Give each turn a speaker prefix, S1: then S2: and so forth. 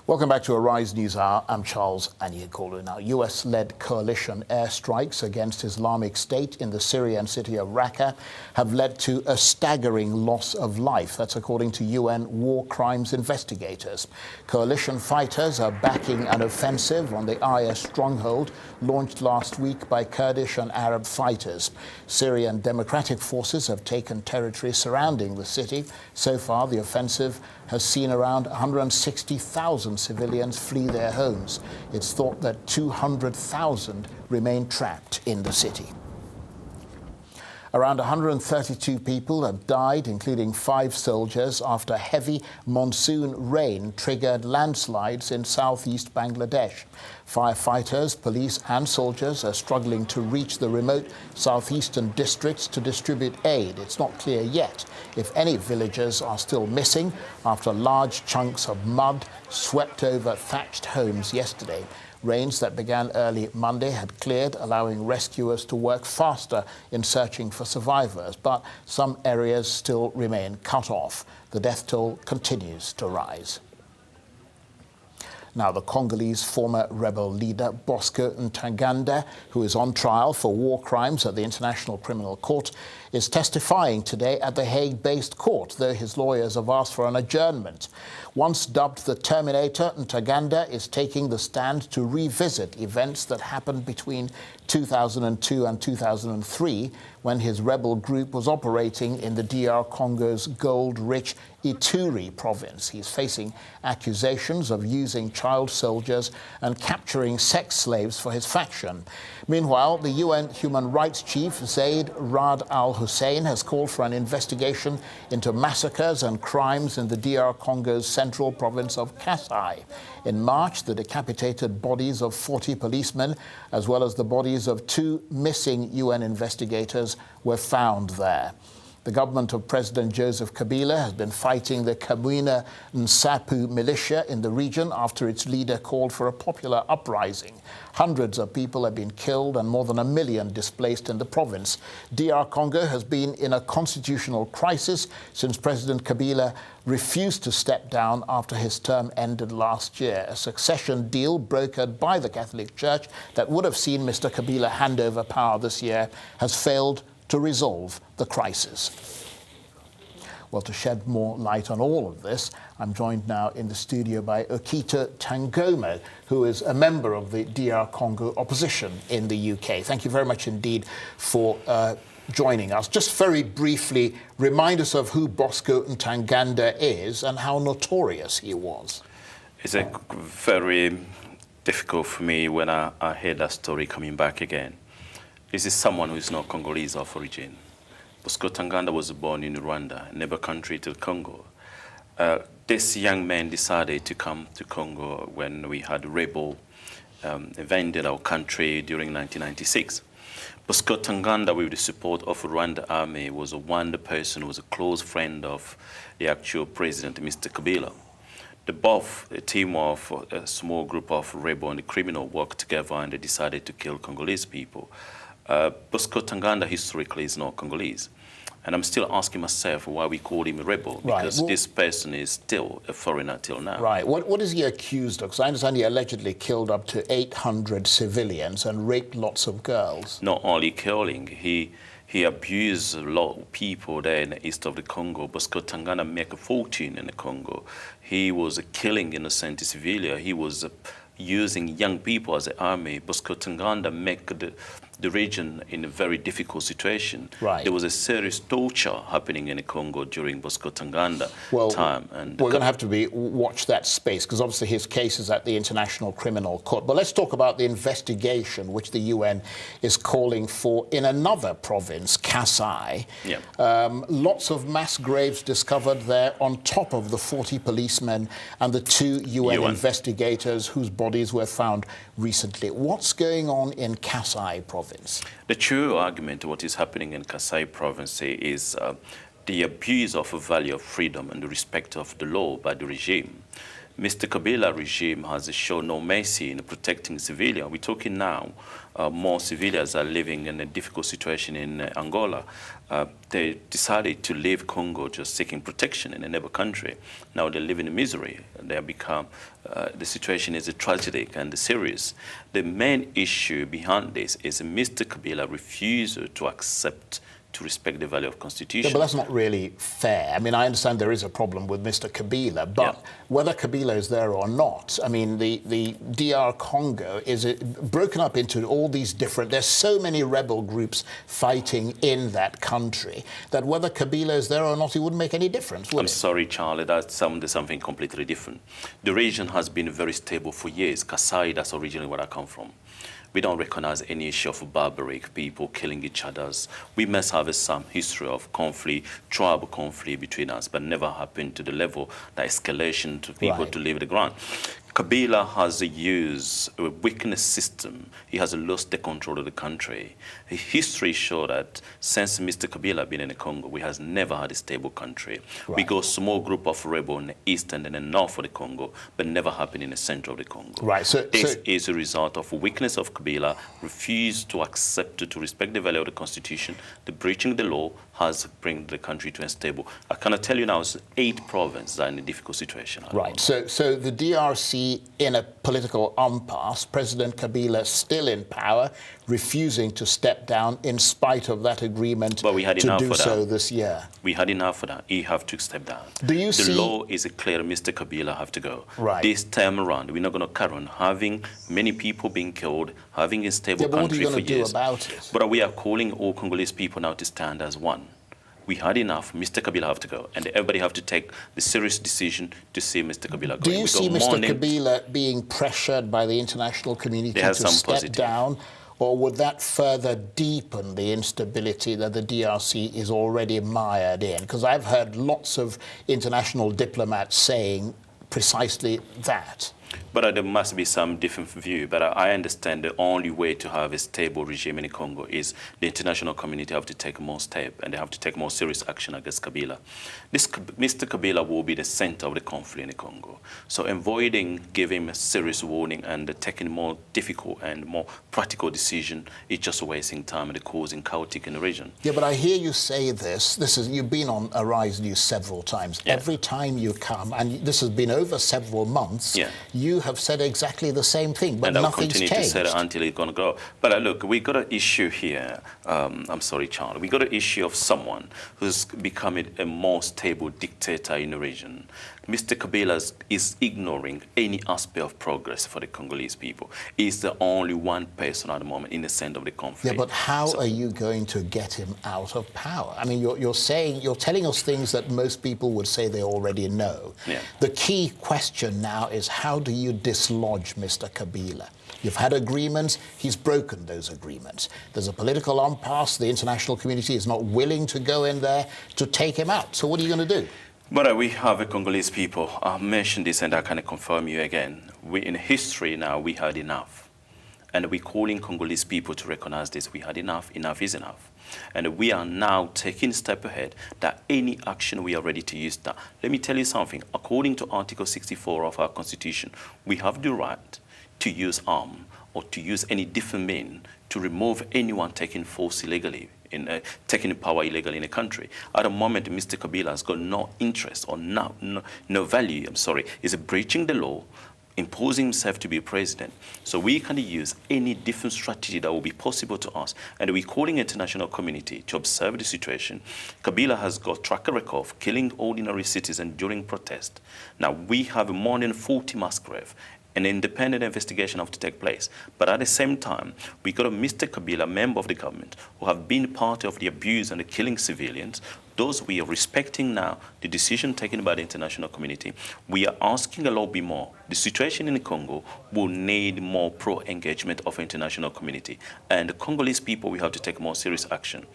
S1: Welcome back to Arise News Hour. I'm Charles Aniekolo. Now, US-led coalition airstrikes against Islamic State in the Syrian city of Raqqa have led to a staggering loss of life. That's according to UN war crimes investigators. Coalition fighters are backing an offensive on the IS stronghold launched last week by Kurdish and Arab fighters. Syrian democratic forces have taken territory surrounding the city. So far, the offensive has seen around 160,000 civilians flee their homes. It's thought that 200,000 remain trapped in the city. Around 132 people have died, including 5 soldiers, after heavy monsoon rain triggered landslides in southeast Bangladesh. Firefighters, police and soldiers are struggling to reach the remote southeastern districts to distribute aid. It's not clear yet if any villagers are still missing after large chunks of mud swept over thatched homes yesterday. Rains that began early Monday had cleared, allowing rescuers to work faster in searching for survivors, but some areas still remain cut off. The death toll continues to rise. Now, the Congolese former rebel leader Bosco Ntaganda, who is on trial for war crimes at the International Criminal Court, is testifying today at the Hague-based court, though his lawyers have asked for an adjournment. Once dubbed the Terminator, Ntaganda is taking the stand to revisit events that happened between 2002 and 2003, when his rebel group was operating in the DR Congo's gold-rich Ituri province. He's facing accusations of using child soldiers and capturing sex slaves for his faction. Meanwhile, the UN Human Rights Chief Zaid Rad al-Hussein has called for an investigation into massacres and crimes in the DR Congo's central province of Kasai. In March, the decapitated bodies of 40 policemen, as well as the bodies of 2 missing UN investigators, were found there. The government of President Joseph Kabila has been fighting the Kamwina Nsapu militia in the region after its leader called for a popular uprising. Hundreds of people have been killed and more than 1 million displaced in the province. DR Congo has been in a constitutional crisis since President Kabila refused to step down after his term ended last year. A succession deal brokered by the Catholic Church that would have seen Mr. Kabila hand over power this year has failed to resolve the crisis. Well, to shed more light on all of this, I'm joined now in the studio by Okito Tangomo, who is a member of the DR Congo opposition in the UK. Thank you very much indeed for joining us. Just very briefly, remind us of who Bosco Ntaganda is and how notorious he was.
S2: It's very difficult for me when I hear that story coming back again. This is someone who is not Congolese of origin. Bosco Ntaganda was born in Rwanda, a neighbor country to Congo. This young man decided to come to Congo when we had rebel invaded our country during 1996. Bosco Ntaganda, with the support of the Rwanda army, was one person who was a close friend of the actual president, Mr. Kabila. A team of a small group of rebel and criminal worked together and they decided to kill Congolese people. Bosco Ntaganda historically is not Congolese. And I'm still asking myself why we call him a rebel, because this person is still a foreigner till now.
S1: Right. What is he accused of? Because I understand he allegedly killed up to 800 civilians and raped lots of girls.
S2: Not only killing, he abused a lot of people there in the east of the Congo. Bosco Ntaganda made a fortune in the Congo. He was killing innocent civilians. He was using young people as the army. Bosco Ntaganda make the region in a very difficult situation.
S1: Right.
S2: There was a serious torture happening in the Congo during Bosco Ntaganda time. And
S1: we're going to have to watch that space, because obviously his case is at the International Criminal Court. But let's talk about the investigation which the UN is calling for in another province, Kasai.
S2: Yeah.
S1: Lots of mass graves discovered there on top of the 40 policemen and the 2 UN investigators whose bodies were found recently. What's going on in Kasai province?
S2: The true argument of what is happening in Kasai province is the abuse of the value of freedom and the respect of the law by the regime. Mr. Kabila regime has shown no mercy in protecting civilians. We're talking now, more civilians are living in a difficult situation in Angola. They decided to leave Congo just seeking protection in a neighbor country. Now they live in misery. They have become, the situation is tragic and serious. The main issue behind this is Mr. Kabila refusal to accept to respect the value of constitution.
S1: Yeah, but that's not really fair. I mean, I understand there is a problem with Mr. Kabila, but whether Kabila is there or not, I mean, the DR Congo is broken up into all these different, there's so many rebel groups fighting in that country that whether Kabila is there or not, it wouldn't make any difference, would
S2: I'm
S1: it?
S2: sorry, Charlie, that's something completely different. The region has been very stable for years. Kasai, that's originally where I come from. We don't recognize any issue of barbaric people killing each other. We must have some history of conflict, tribal conflict between us, but never happened to the level, that escalation to people to leave the ground. Kabila has used a weakness system. He has lost the control of the country. History shows that since Mr. Kabila been in the Congo, we has never had a stable country. We got a small group of rebels in the east and in the north of the Congo, but never happened in the center of the Congo.
S1: Right. So
S2: this is a result of weakness of Kabila, refused to accept to respect the value of the constitution. The breaching the law has bring the country to unstable. I cannot tell you now, 8 provinces are in a difficult situation.
S1: Right. So the DRC in a political impasse, President Kabila still in power, refusing to step down in spite of that agreement
S2: but we had
S1: to
S2: enough
S1: do
S2: for
S1: so
S2: that.
S1: this year.
S2: We had enough for that. He have to step down.
S1: Do you
S2: the law is clear. Mr. Kabila have to go.
S1: Right.
S2: This time around, we're not going to carry on having many people being killed, having a stable country for years.
S1: What are you going to do about it?
S2: But we are calling all Congolese people now to stand as one. We had enough. Mr. Kabila have to go, and everybody have to take the serious decision to see Mr. Kabila go.
S1: Do you see Mr. Kabila being pressured by the international community to step down, or would that further deepen the instability that the DRC is already mired in? Because I've heard lots of international diplomats saying precisely that.
S2: But there must be some different view. But I understand the only way to have a stable regime in Congo is the international community have to take more step, and they have to take more serious action against Kabila. Mr. Kabila will be the center of the conflict in Congo. So avoiding giving him a serious warning and taking more difficult and more practical decision is just wasting time and causing chaotic in the region.
S1: Yeah, but I hear you say this. You've been on Arise News several times.
S2: Yeah.
S1: Every time you come, and this has been over several months, you have said exactly the same thing, but nothing's changed.
S2: And I'll continue to say it until it's going to go. But look, we got an issue here. I'm sorry, Charlie. We got an issue of someone who's becoming a more stable dictator in the region. Mr. Kabila is ignoring any aspect of progress for the Congolese people. He's the only one person at the moment in the center of the conflict.
S1: Yeah, but how are you going to get him out of power? I mean, you're telling us things that most people would say they already know.
S2: Yeah.
S1: The key question now is, how do you dislodge Mr. Kabila? You've had agreements, he's broken those agreements. There's a political impasse, the international community is not willing to go in there to take him out. So what are you going to do?
S2: But we have a Congolese people. I mentioned this and I can confirm you again. In history now, we had enough. And we're calling Congolese people to recognize this. We had enough. Enough is enough. And we are now taking a step ahead that any action we are ready to use that. Let me tell you something. According to Article 64 of our Constitution, we have the right to use arms or to use any different means to remove anyone taking force illegally, taking power illegally in a country. At the moment, Mr. Kabila has got no interest or no value, is breaching the law, imposing himself to be president. So we can use any different strategy that will be possible to us. And we're calling international community to observe the situation. Kabila has got track record of killing ordinary citizens during protest. Now, we have more than 40 mass graves. An independent investigation have to take place. But at the same time, we got a Mr. Kabila, member of the government, who have been part of the abuse and the killing civilians. Those we are respecting now, the decision taken by the international community. We are asking a lot more. The situation in the Congo will need more pro-engagement of international community. And the Congolese people, we have to take more serious action.